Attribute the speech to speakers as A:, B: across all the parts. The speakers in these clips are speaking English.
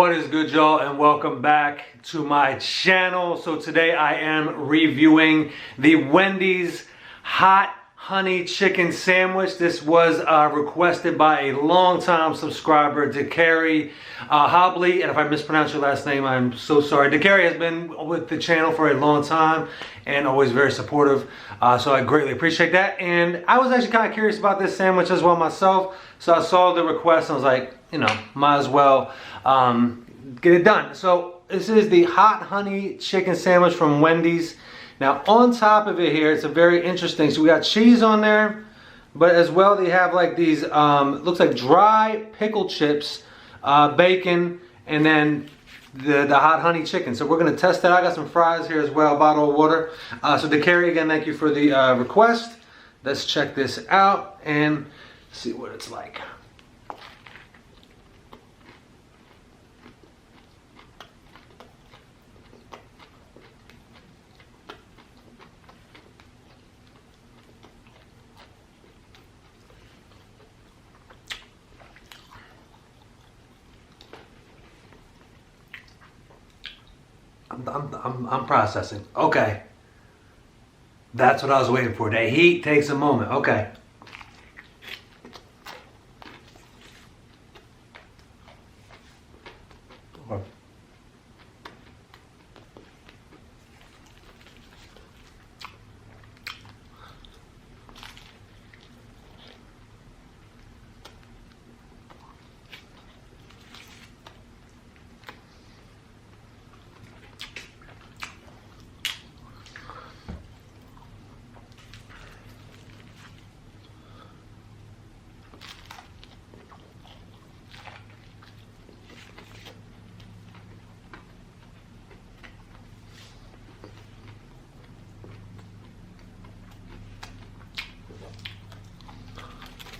A: What is good, y'all, and welcome back to my channel. So today I am reviewing the Wendy's hot honey chicken sandwich. This was requested by a longtime subscriber, DeCarrie Hobley, and if I mispronounce your last name, I'm so sorry. DeCarrie has been with the channel for a long time and always very supportive, so I greatly appreciate that. And I was actually kind of curious about this sandwich as well myself, so I saw the request and I was like, you know, might as well get it done. So this is the hot honey chicken sandwich from Wendy's. Now on top of it here, it's a very interesting, so we got cheese on there, but as well they have like these, looks like dry pickle chips, bacon, and then the hot honey chicken. So we're gonna test that. I got some fries here as well, a bottle of water. So DeCarrie, again, thank you for the request. Let's check this out and see what it's like. I'm processing. Okay. That's what I was waiting for. The heat takes a moment. Okay.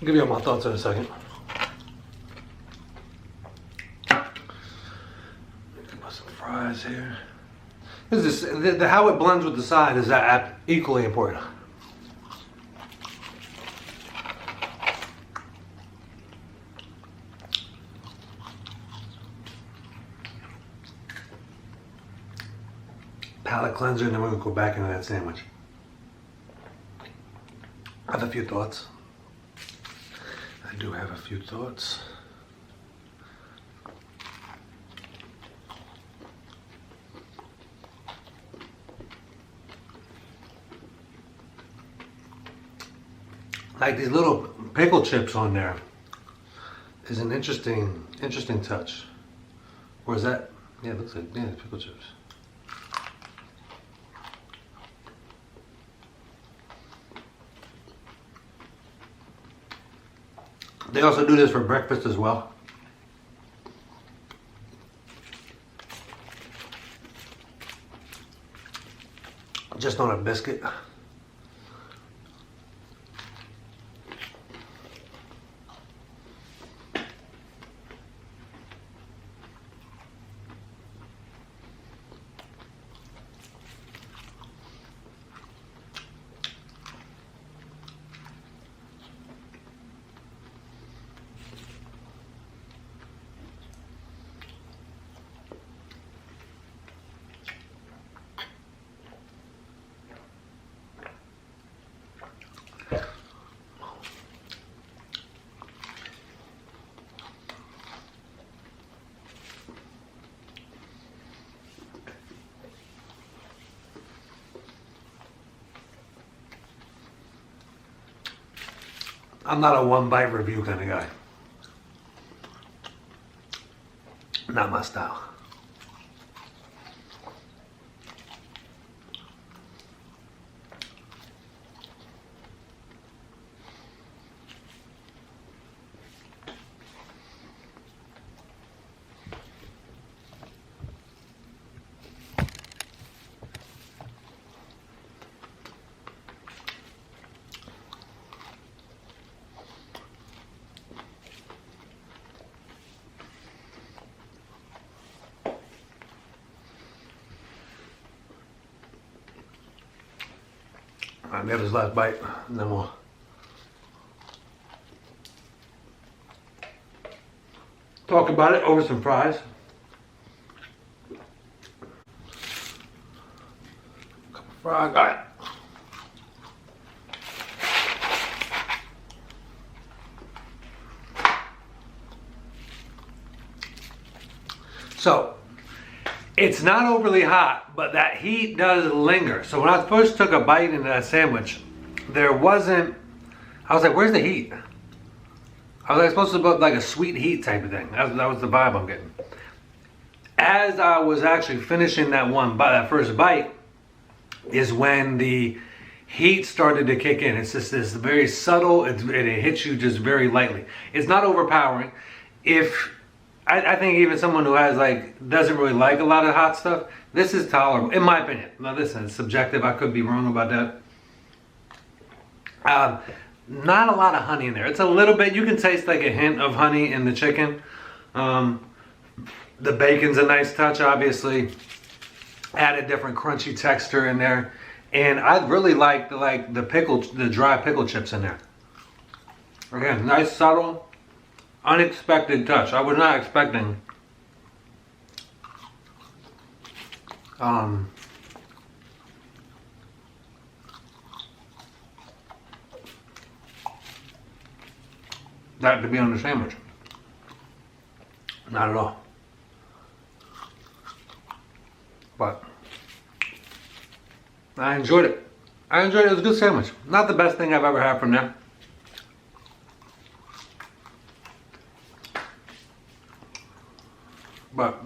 A: I'll give you all my thoughts in a second. Put some fries here. This is how it blends with the side is equally important. Palate cleanser, and then we're gonna go back into that sandwich. I have a few thoughts. I do have a few thoughts. Like these little pickle chips on there is an interesting touch. Or is that? Yeah, it looks like, yeah, pickle chips. They also do this for breakfast as well. Just on a biscuit. I'm not a one bite review kind of guy. Not my style. All right, we have this last bite, and then we'll talk about it over some fries. fries. All right. So, it's not overly hot, but that heat does linger. So when I first took a bite into that sandwich, there wasn't, I was like, where's the heat? I was like, supposed to be like a sweet heat type of thing. That was the vibe I'm getting. As I was actually finishing that first bite, is when the heat started to kick in. It's just this very subtle, it hits you just very lightly. It's not overpowering. I think even someone who doesn't really like a lot of hot stuff, this is tolerable, in my opinion. Now listen, it's subjective, I could be wrong about that. Not a lot of honey in there. It's a little bit, you can taste like a hint of honey in the chicken. The bacon's a nice touch, obviously. Add a different crunchy texture in there. And I really like the dry pickle chips in there. Again, nice, subtle, unexpected touch. I was not expecting that to be on the sandwich. Not at all. But I enjoyed it. It was a good sandwich. Not the best thing I've ever had from them. But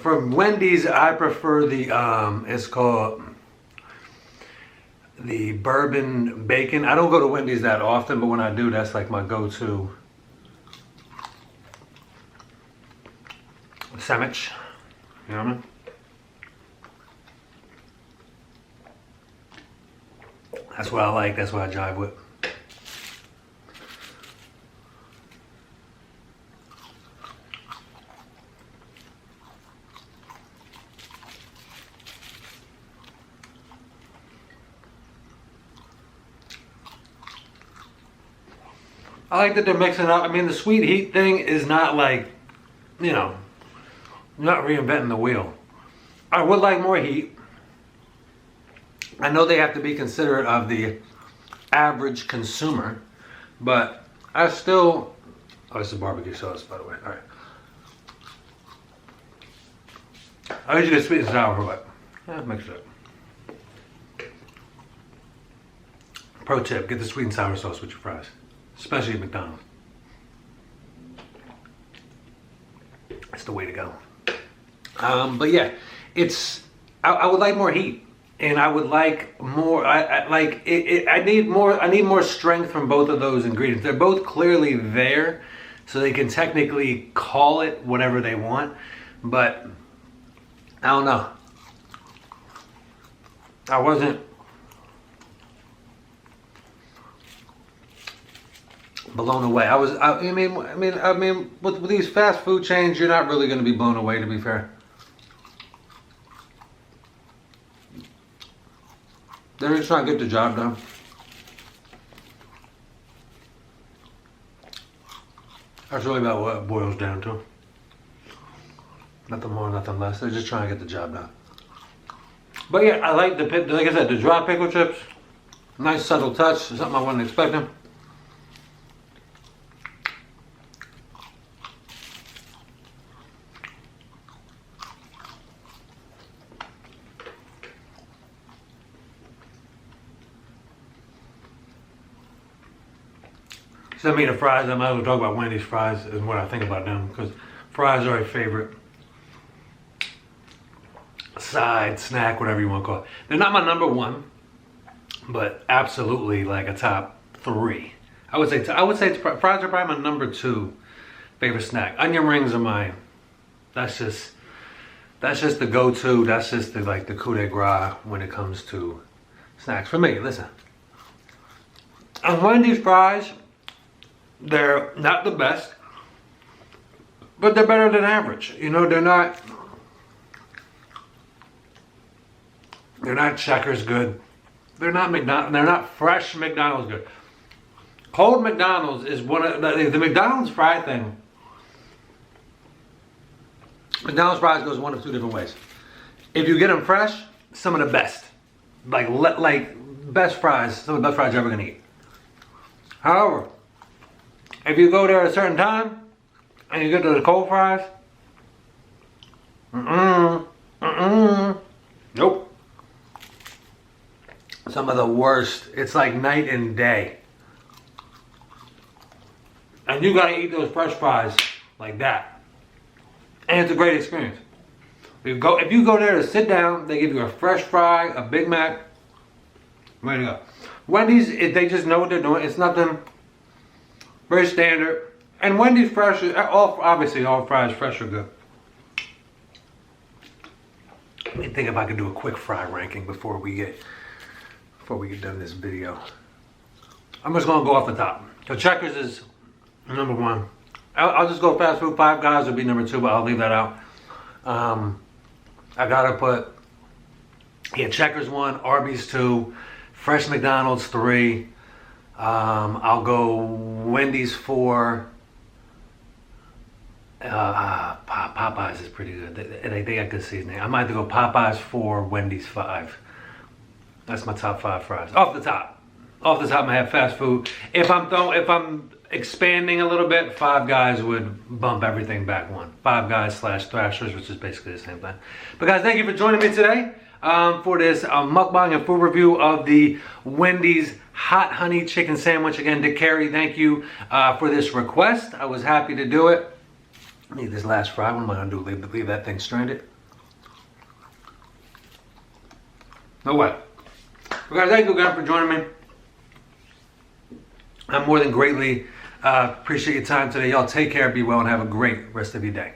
A: from Wendy's, I prefer the it's called the bourbon bacon. I don't go to Wendy's that often, but when I do, that's like my go-to sandwich. You know what I mean? That's what I like. That's what I jive with. I like that they're mixing up. I mean, the sweet heat thing is not like, you know, not reinventing the wheel. I would like more heat. I know they have to be considerate of the average consumer, but I still, oh, this is barbecue sauce, by the way. All right. I usually get sweet and sour, but mix it up. Pro tip, get the sweet and sour sauce with your fries, especially at McDonald's. That's the way to go. But yeah, I would like more heat. And I would like more. I need more. I need more strength from both of those ingredients. They're both clearly there, so they can technically call it whatever they want. But I don't know. I wasn't blown away. I mean, with these fast food chains, you're not really going to be blown away. To be fair. They're just trying to get the job done. That's really about what it boils down to. Nothing more, nothing less. They're just trying to get the job done. But yeah, I like like I said, the dry pickle chips. Nice subtle touch. Something I wasn't expecting. Send me the fries. I might as well talk about Wendy's fries and what I think about them, because fries are a favorite side, snack, whatever you want to call it. They're not my number one, but absolutely like a top three. I would say fries are probably my number two favorite snack. Onion rings are mine. That's just the go-to. That's just the coup de grace when it comes to snacks for me. Listen, on Wendy's fries, they're not the best, but they're better than average. You know, they're not Checkers good. They're not fresh McDonald's good. Cold McDonald's is one of the McDonald's fry thing. McDonald's fries goes one of two different ways. If you get them fresh, some of the best. Like best fries, some of the best fries you're ever gonna eat. However, if you go there at a certain time and you get those cold fries, nope. Some of the worst. It's like night and day. And you gotta eat those fresh fries like that. And it's a great experience. If you go there to sit down, they give you a fresh fry, a Big Mac, ready to go. Wendy's, they just know what they're doing. It's nothing very standard. And Wendy's fresh, obviously all fries fresh are good. Let me think if I could do a quick fry ranking before we get done this video. I'm just gonna go off the top. So Checkers is number one. I'll just go fast food. Five Guys would be number two, but I'll leave that out. I gotta put, Checkers 1, Arby's 2, Fresh McDonald's 3. I'll go Wendy's 4. Popeyes is pretty good. They got good seasoning. I might have to go Popeyes 4, Wendy's 5. That's my top 5 fries. Off the top of my head, fast food. If I'm expanding a little bit, Five Guys would bump everything back one. Five Guys / Thrashers, which is basically the same thing. But guys, thank you for joining me today for this mukbang and food review of the Wendy's Hot Honey Chicken Sandwich. Again, Dick Carey, thank you for this request. I was happy to do it. I need this last fry. What am I gonna do? Leave that thing stranded? No way. But guys, thank you again for joining me. I more than greatly appreciate your time today. Y'all take care, be well, and have a great rest of your day.